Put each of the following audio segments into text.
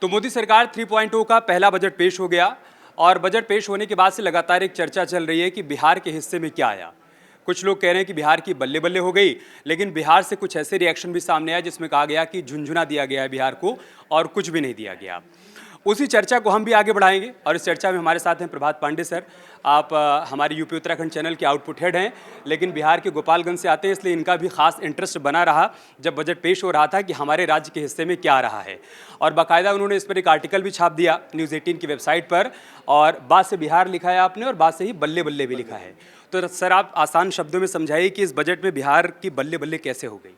तो मोदी सरकार 3.0 का पहला बजट पेश हो गया और बजट पेश होने के बाद से लगातार एक चर्चा चल रही है कि बिहार के हिस्से में क्या आया। कुछ लोग कह रहे हैं कि बिहार की बल्ले बल्ले हो गई, लेकिन बिहार से कुछ ऐसे रिएक्शन भी सामने आए जिसमें कहा गया कि झुंझुना दिया गया है बिहार को और कुछ भी नहीं दिया गया। उसी चर्चा को हम भी आगे बढ़ाएंगे और इस चर्चा में हमारे साथ हैं प्रभात पांडे सर। आप हमारे यूपी उत्तराखंड चैनल के आउटपुट हेड हैं, लेकिन बिहार के गोपालगंज से आते हैं, इसलिए इनका भी खास इंटरेस्ट बना रहा जब बजट पेश हो रहा था कि हमारे राज्य के हिस्से में क्या आ रहा है। और बाकायदा उन्होंने इस पर एक आर्टिकल भी छाप दिया न्यूज़ 18 की वेबसाइट पर, और बात से बिहार लिखा है आपने और बात से ही बल्ले बल्ले भी लिखा है। तो सर आप आसान शब्दों में समझाइए कि इस बजट में बिहार की बल्ले बल्ले कैसे हो गई।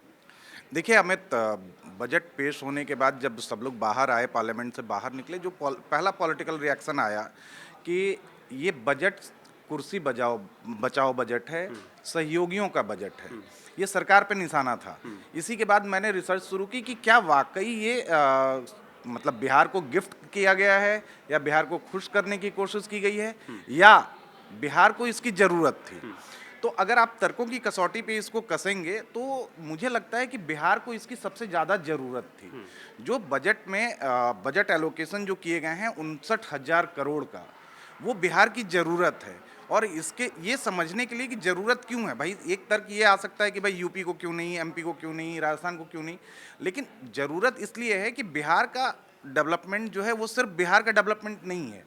देखिए अमित, बजट पेश होने के बाद जब सब लोग बाहर आए, पार्लियामेंट से बाहर निकले, जो पहला पॉलिटिकल रिएक्शन आया कि ये बजट कुर्सी बजाओ बचाओ बजट है, सहयोगियों का बजट है, ये सरकार पे निशाना था। इसी के बाद मैंने रिसर्च शुरू की कि क्या वाकई ये मतलब बिहार को गिफ्ट किया गया है या बिहार को खुश करने की कोशिश की गई है या बिहार को इसकी ज़रूरत थी। तो अगर आप तर्कों की कसौटी पे इसको कसेंगे तो मुझे लगता है कि बिहार को इसकी सबसे ज़्यादा ज़रूरत थी। जो बजट में बजट एलोकेशन जो किए गए हैं 59,000 करोड़ का, वो बिहार की ज़रूरत है। और इसके ये समझने के लिए कि ज़रूरत क्यों है भाई, एक तर्क ये आ सकता है कि भाई यूपी को क्यों नहीं, एमपी को क्यों नहीं, राजस्थान को क्यों नहीं, लेकिन ज़रूरत इसलिए है कि बिहार का डेवलपमेंट जो है वो सिर्फ बिहार का डेवलपमेंट नहीं है।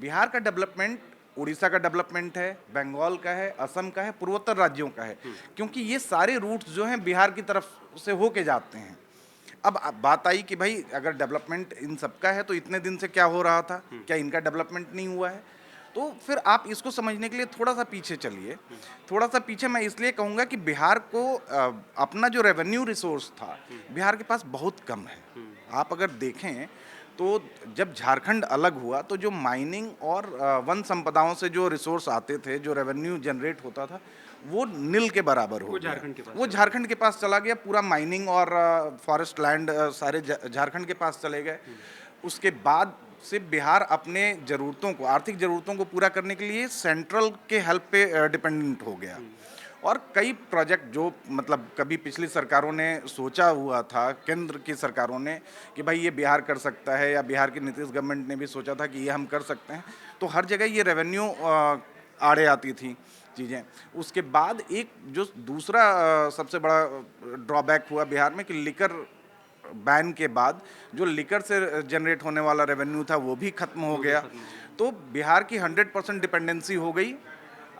बिहार का डेवलपमेंट उड़ीसा का डेवलपमेंट है, बंगाल का है, असम का है, पूर्वोत्तर राज्यों का है, क्योंकि ये सारे रूट्स जो हैं बिहार की तरफ से होके जाते हैं। अब बात आई कि भाई अगर डेवलपमेंट इन सबका है तो इतने दिन से क्या हो रहा था, क्या इनका डेवलपमेंट नहीं हुआ है? तो फिर आप इसको समझने के लिए थोड़ा सा पीछे चलिए। थोड़ा सा पीछे मैं इसलिए कहूँगा कि बिहार को अपना जो रेवेन्यू रिसोर्स था बिहार के पास बहुत कम है। आप अगर देखें तो जब झारखंड अलग हुआ तो जो माइनिंग और वन संपदाओं से जो रिसोर्स आते थे, जो रेवेन्यू जनरेट होता था, वो नील के बराबर हो गया। वो झारखंड के पास चला गया। पूरा माइनिंग और फॉरेस्ट लैंड सारे झारखंड के पास चले गए। उसके बाद से बिहार अपने ज़रूरतों को, आर्थिक ज़रूरतों को पूरा करने के लिए सेंट्रल के हेल्प पे डिपेंडेंट हो गया। और कई प्रोजेक्ट जो मतलब कभी पिछली सरकारों ने सोचा हुआ था, केंद्र की सरकारों ने, कि भाई ये बिहार कर सकता है, या बिहार की नीतीश गवर्नमेंट ने भी सोचा था कि ये हम कर सकते हैं, तो हर जगह ये रेवेन्यू आड़े आती थी चीज़ें। उसके बाद एक जो दूसरा सबसे बड़ा ड्रॉबैक हुआ बिहार में कि लिकर बैन के बाद जो लिकर से जनरेट होने वाला रेवेन्यू था वो भी खत्म हो गया। तो बिहार की 100% डिपेंडेंसी हो गई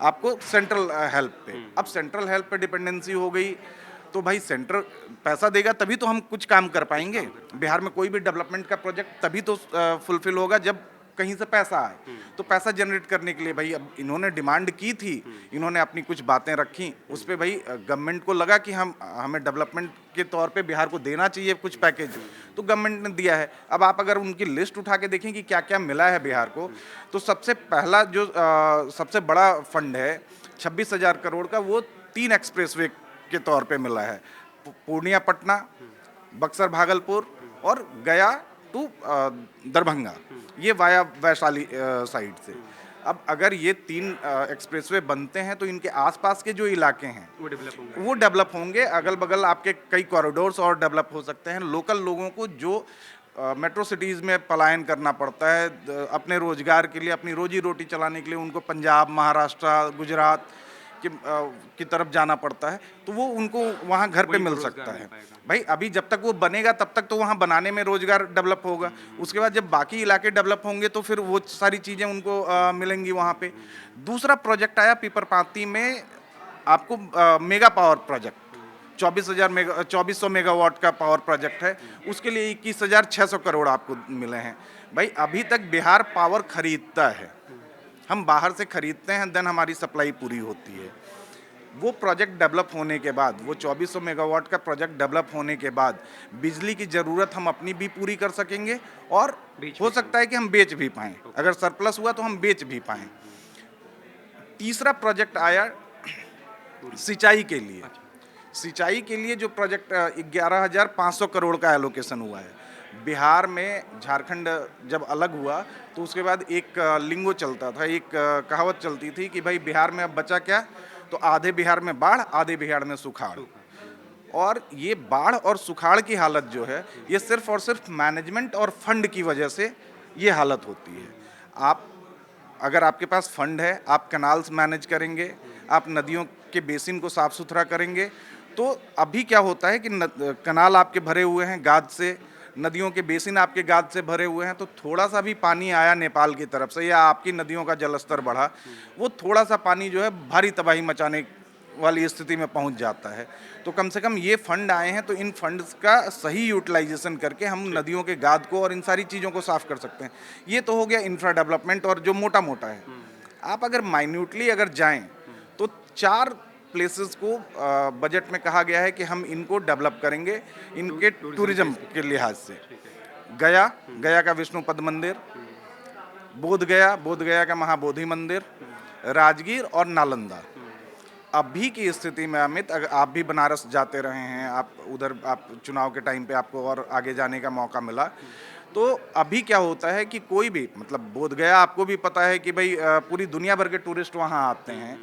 आपको सेंट्रल हेल्प पे। अब सेंट्रल हेल्प पे डिपेंडेंसी हो गई तो भाई सेंट्रल पैसा देगा तभी तो हम कुछ काम कर पाएंगे। बिहार में कोई भी डेवलपमेंट का प्रोजेक्ट तभी तो फुलफिल होगा जब कहीं से पैसा आए। तो पैसा जनरेट करने के लिए भाई अब इन्होंने डिमांड की थी, इन्होंने अपनी कुछ बातें रखी, उस पर भाई गवर्नमेंट को लगा कि हमें डेवलपमेंट के तौर पे बिहार को देना चाहिए कुछ पैकेज, तो गवर्नमेंट ने दिया है। अब आप अगर उनकी लिस्ट उठा के देखें कि क्या क्या मिला है बिहार को, तो सबसे पहला जो सबसे बड़ा फंड है 26,000 करोड़ का, वो 3 एक्सप्रेसवे के तौर पे मिला है। पूर्णिया पटना, बक्सर भागलपुर और गया टू दरभंगा, ये वाया वैशाली साइड से। अब अगर ये 3 एक्सप्रेसवे बनते हैं तो इनके आसपास के जो इलाके हैं वो डेवलप होंगे। अगल बगल आपके कई कॉरिडोर्स और डेवलप हो सकते हैं। लोकल लोगों को जो मेट्रो सिटीज़ में पलायन करना पड़ता है अपने रोजगार के लिए, अपनी रोजी रोटी चलाने के लिए, उनको पंजाब, महाराष्ट्र, गुजरात की तरफ जाना पड़ता है, तो वो उनको वहाँ घर पे मिल सकता है। भाई अभी जब तक वो बनेगा तब तक तो वहाँ बनाने में रोजगार डेवलप होगा। उसके बाद जब बाकी इलाके डेवलप होंगे तो फिर वो सारी चीज़ें उनको मिलेंगी वहाँ पे। दूसरा प्रोजेक्ट आया पीपरपाती में, आपको मेगा पावर प्रोजेक्ट 2400 मेगावाट का पावर प्रोजेक्ट है। उसके लिए 21,600 करोड़ आपको मिले हैं। भाई अभी तक बिहार पावर खरीदता है, हम बाहर से खरीदते हैं, देन हमारी सप्लाई पूरी होती है। वो प्रोजेक्ट डेवलप होने के बाद, वो 2400 मेगावाट का प्रोजेक्ट डेवलप होने के बाद बिजली की ज़रूरत हम अपनी भी पूरी कर सकेंगे और हो सकता है कि हम बेच भी पाएँ। अगर सरप्लस हुआ तो हम बेच भी पाएँ। तीसरा प्रोजेक्ट आया सिंचाई के लिए। सिंचाई के लिए जो प्रोजेक्ट 11,500 करोड़ का एलोकेशन हुआ है। बिहार में झारखंड जब अलग हुआ तो उसके बाद एक लिंगो चलता था, एक कहावत चलती थी कि भाई बिहार में अब बचा क्या, तो आधे बिहार में बाढ़, आधे बिहार में सुखाड़। और ये बाढ़ और सुखाड़ की हालत जो है, ये सिर्फ और सिर्फ मैनेजमेंट और फंड की वजह से ये हालत होती है। आप अगर आपके पास फंड है, आप कैनाल्स मैनेज करेंगे, आप नदियों के बेसिन को साफ सुथरा करेंगे, तो अभी क्या होता है कि कैनाल आपके भरे हुए हैं गाद से, नदियों के बेसिन आपके गाद से भरे हुए हैं, तो थोड़ा सा भी पानी आया नेपाल की तरफ से या आपकी नदियों का जलस्तर बढ़ा, वो थोड़ा सा पानी जो है भारी तबाही मचाने वाली स्थिति में पहुंच जाता है। तो कम से कम ये फंड आए हैं, तो इन फंड्स का सही यूटिलाइजेशन करके हम नदियों के गाद को और इन सारी चीज़ों को साफ कर सकते हैं। ये तो हो गया इंफ्रा डेवलपमेंट और जो मोटा मोटा है। आप अगर माइन्यूटली अगर जाएं तो 4 प्लेसेस को बजट में कहा गया है कि हम इनको डेवलप करेंगे इनके टूरिज्म के लिहाज से। गया का विष्णुपद मंदिर, बोध गया का महाबोधि मंदिर, राजगीर और नालंदा। अभी की स्थिति में अमित, अगर आप भी बनारस जाते रहे हैं, आप उधर आप चुनाव के टाइम पे आपको और आगे जाने का मौका मिला, तो अभी क्या होता है कि कोई भी मतलब बोध गया, आपको भी पता है कि भाई पूरी दुनिया भर के टूरिस्ट वहाँ आते हैं।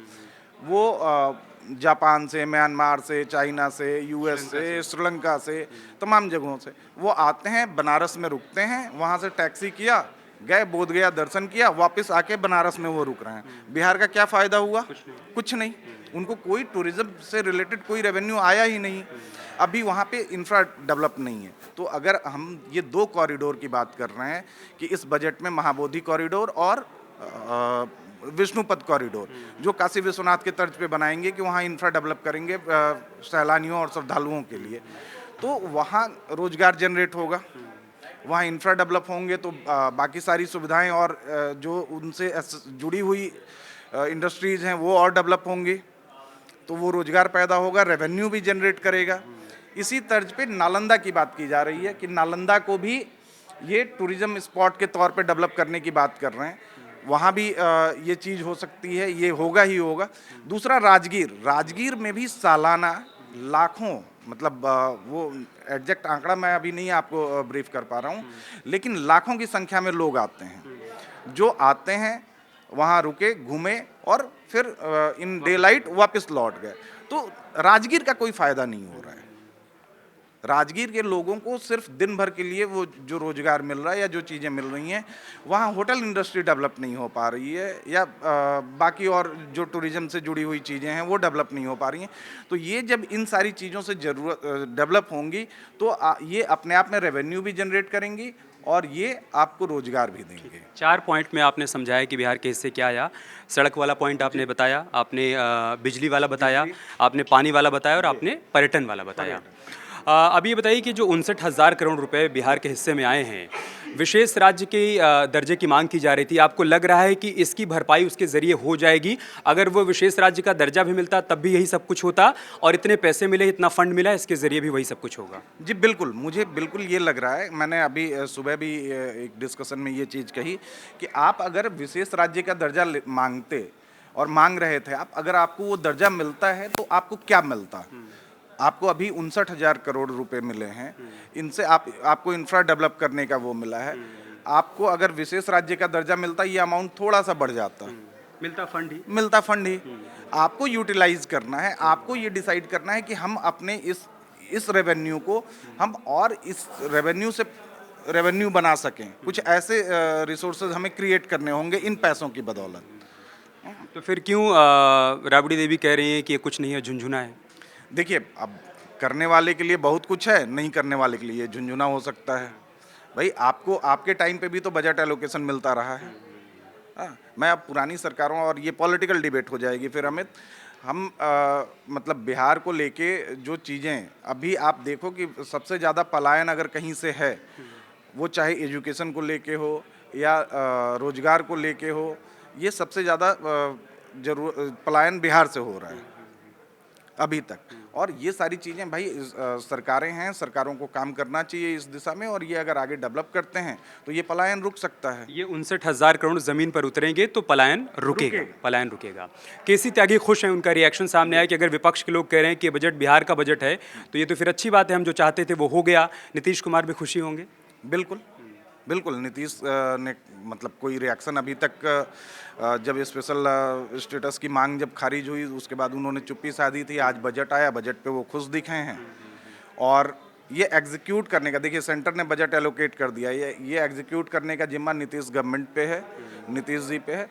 वो जापान से, म्यांमार से, चाइना से, यूएस से, श्रीलंका से, तमाम जगहों से वो आते हैं, बनारस में रुकते हैं, वहाँ से टैक्सी किया, गए बोध गया, दर्शन किया, वापस आके बनारस में वो रुक रहे हैं। बिहार का क्या फ़ायदा हुआ? कुछ नहीं। उनको कोई टूरिज्म से रिलेटेड कोई रेवेन्यू आया ही नहीं। अभी वहाँ पे इंफ्रा डेवलप नहीं है। तो अगर हम ये 2 कॉरिडोर की बात कर रहे हैं कि इस बजट में महाबोधि कॉरिडोर और विष्णुपद कॉरिडोर जो काशी विश्वनाथ के तर्ज पे बनाएंगे कि वहाँ इंफ्रा डेवलप करेंगे सैलानियों और श्रद्धालुओं के लिए, तो वहाँ रोजगार जनरेट होगा, वहाँ इंफ्रा डेवलप होंगे तो बाकी सारी सुविधाएं और जो उनसे जुड़ी हुई इंडस्ट्रीज हैं वो और डेवलप होंगी, तो वो रोजगार पैदा होगा, रेवेन्यू भी जनरेट करेगा। इसी तर्ज पे नालंदा की बात की जा रही है कि नालंदा को भी ये टूरिज्म स्पॉट के तौर पे डेवलप करने की बात कर रहे हैं। वहाँ भी ये चीज़ हो सकती है, ये होगा ही होगा। दूसरा राजगीर में भी सालाना लाखों, मतलब वो एग्जैक्ट आंकड़ा मैं अभी नहीं आपको ब्रीफ कर पा रहा हूँ, लेकिन लाखों की संख्या में लोग आते हैं। जो आते हैं वहाँ रुके, घूमे और फिर इन डे लाइट वापस लौट गए। तो राजगीर का कोई फ़ायदा नहीं हो रहा है। राजगीर के लोगों को सिर्फ दिन भर के लिए वो जो रोजगार मिल रहा है या जो चीज़ें मिल रही हैं, वहाँ होटल इंडस्ट्री डेवलप नहीं हो पा रही है या बाकी और जो टूरिज्म से जुड़ी हुई चीज़ें हैं वो डेवलप नहीं हो पा रही हैं। तो ये जब इन सारी चीज़ों से जरूरत डेवलप होंगी तो ये अपने आप में रेवेन्यू भी जनरेट करेंगी और ये आपको रोजगार भी देंगे। 4 पॉइंट में आपने समझाया कि बिहार के हिस्से क्या आया। सड़क वाला पॉइंट आपने बताया, आपने बिजली वाला बताया, आपने पानी वाला बताया और आपने पर्यटन वाला बताया। अभी ये बताइए कि जो 59,000 करोड़ रुपए बिहार के हिस्से में आए हैं, विशेष राज्य के दर्जे की मांग की जा रही थी, आपको लग रहा है कि इसकी भरपाई उसके ज़रिए हो जाएगी? अगर वो विशेष राज्य का दर्जा भी मिलता तब भी यही सब कुछ होता और इतने पैसे मिले, इतना फंड मिला, इसके ज़रिए भी वही सब कुछ होगा? जी बिल्कुल, मुझे बिल्कुल ये लग रहा है। मैंने अभी सुबह भी एक डिस्कशन में ये चीज़ कही कि आप अगर विशेष राज्य का दर्जा मांगते और मांग रहे थे, आप अगर आपको वो दर्जा मिलता है तो आपको क्या मिलता? आपको अभी 59,000 करोड़ रुपए मिले हैं, इनसे आपको इंफ्रा डेवलप करने का वो मिला है। आपको अगर विशेष राज्य का दर्जा मिलता, ये अमाउंट थोड़ा सा बढ़ जाता। मिलता फंड ही आपको यूटिलाइज करना है, आपको ये डिसाइड करना है कि हम अपने इस रेवेन्यू को हम और इस रेवेन्यू से रेवेन्यू बना सकें। कुछ ऐसे रिसोर्सेज हमें क्रिएट करने होंगे इन पैसों की बदौलत। तो फिर क्यों राबड़ी देवी कह रही हैं कि ये कुछ नहीं है, झुनझुना है? देखिए, अब करने वाले के लिए बहुत कुछ है, नहीं करने वाले के लिए झुनझुना हो सकता है। भाई आपको आपके टाइम पे भी तो बजट एलोकेशन मिलता रहा है। मैं अब पुरानी सरकारों और ये पॉलिटिकल डिबेट हो जाएगी फिर अमित। हम मतलब बिहार को लेके जो चीज़ें अभी आप देखो कि सबसे ज़्यादा पलायन अगर कहीं से है, वो चाहे एजुकेशन को लेके हो या रोजगार को लेके हो, ये सबसे ज़्यादा पलायन बिहार से हो रहा है अभी तक। और ये सारी चीज़ें भाई सरकारें हैं, सरकारों को काम करना चाहिए इस दिशा में, और ये अगर आगे डेवलप करते हैं तो ये पलायन रुक सकता है। ये 59,000 करोड़ जमीन पर उतरेंगे तो पलायन रुकेगा। केसी त्यागी खुश हैं, उनका रिएक्शन सामने आया कि अगर विपक्ष के लोग कह रहे हैं कि बजट बिहार का बजट है तो ये तो फिर अच्छी बात है, हम जो चाहते थे वो हो गया। नीतीश कुमार भी खुशी होंगे? बिल्कुल नीतीश ने मतलब कोई रिएक्शन अभी तक जब स्पेशल स्टेटस की मांग जब खारिज हुई उसके बाद उन्होंने चुप्पी साधी थी। आज बजट आया, बजट पे वो खुश दिखे हैं। और ये एग्जीक्यूट करने का, देखिए सेंटर ने बजट एलोकेट कर दिया, ये एग्जीक्यूट करने का जिम्मा नीतीश गवर्नमेंट पे है, नीतीश जी पे है।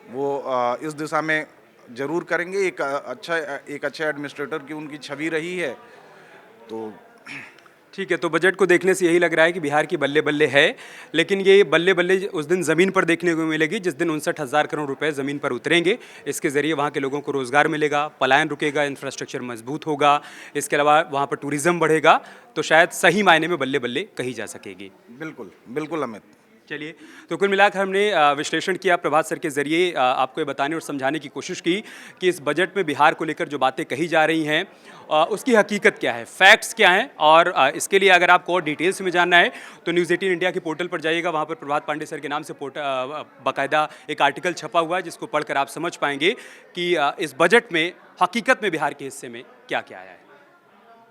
वो इस दिशा में जरूर करेंगे। एक अच्छे एडमिनिस्ट्रेटर की उनकी छवि रही है। तो ठीक है, तो बजट को देखने से यही लग रहा है कि बिहार की बल्ले बल्ले है, लेकिन ये बल्ले बल्ले उस दिन ज़मीन पर देखने को मिलेगी जिस दिन 59,000 करोड़ रुपए ज़मीन पर उतरेंगे। इसके ज़रिए वहाँ के लोगों को रोज़गार मिलेगा, पलायन रुकेगा, इंफ्रास्ट्रक्चर मजबूत होगा, इसके अलावा वहाँ पर टूरिज़्म बढ़ेगा, तो शायद सही मायने में बल्ले बल्ले कही जा सकेगी। बिल्कुल बिल्कुल अमित। चलिए, तो कुल मिलाकर हमने विश्लेषण किया प्रभात सर के ज़रिए, आपको ये बताने और समझाने की कोशिश की कि इस बजट में बिहार को लेकर जो बातें कही जा रही हैं उसकी हकीकत क्या है, फैक्ट्स क्या हैं, और इसके लिए अगर आपको और डिटेल्स में जानना है तो न्यूज़ 18 इंडिया के पोर्टल पर जाइएगा। वहाँ पर प्रभात पांडे सर के नाम से बाकायदा एक आर्टिकल छपा हुआ है जिसको पढ़कर आप समझ पाएंगे कि इस बजट में हकीकत में बिहार के हिस्से में क्या क्या आया है।